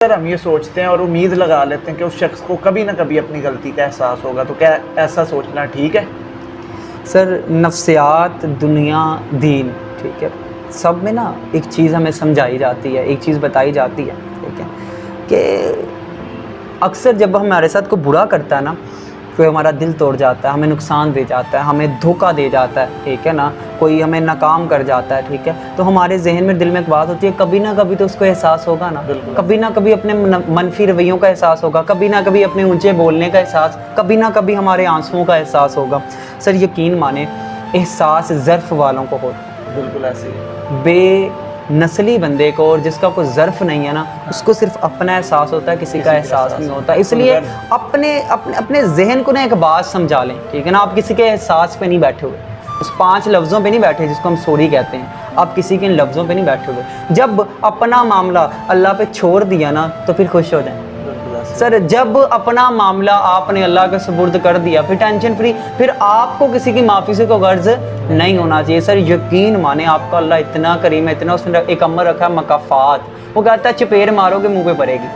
Sir हम ये सोचते हैं और उम्मीद लगा लेते हैं कि उस शख्स को कभी ना कभी अपनी गलती का एहसास होगा, तो क्या ऐसा सोचना ठीक है? सर नफ्सियात, दुनिया, दीन, ठीक है, सब में ना एक चीज़ हमें समझाई जाती है, एक चीज़ बताई जाती है, ठीक है, कि अक्सर जब हमारे साथ कोई बुरा करता है ना, कोई हमारा दिल तोड़ जाता है, हमें नुकसान दे जाता है, हमें धोखा दे जाता है, ठीक है ना, कोई हमें नाकाम कर जाता है, ठीक है, तो हमारे जहन में, दिल में एक बात होती है, कभी ना कभी तो उसको एहसास होगा ना, कभी ना कभी अपने मनफी रवैयों का एहसास होगा, कभी ना कभी अपने ऊंचे बोलने का एहसास, कभी ना कभी हमारे आंसुओं का एहसास होगा। सर यकीन माने, एहसास ज़र्फ़ वालों को होता है, बिल्कुल ऐसे ही। बेनस्ली बंदे को, और जिसका कोई ज़र्फ़ नहीं है ना, उसको सिर्फ अपना एहसास होता है, किसी का एहसास नहीं होता। इसलिए अपने अपने अपने जहन को ना एक बात समझा लें, ठीक है ना, आप किसी के एहसास पे नहीं बैठे हुए, उस 5 लफ्ज़ों पे नहीं बैठे जिसको हम सॉरी कहते हैं, आप किसी के इन लफ्ज़ों पे नहीं बैठे हुए। जब अपना मामला अल्लाह पे छोड़ दिया ना, तो फिर खुश हो जाएं। सर जब अपना मामला आपने अल्लाह के सुपुर्द कर दिया, फिर टेंशन फ्री, फिर आपको किसी की माफ़ी से कोई गर्ज नहीं होना चाहिए। सर यकीन माने, आपका अल्लाह इतना करीम है, इतना उसने एक अमर रखा है, मकाफ़ात, वो कहता है चपेड़ मारोगे मुंह पे पड़ेगी।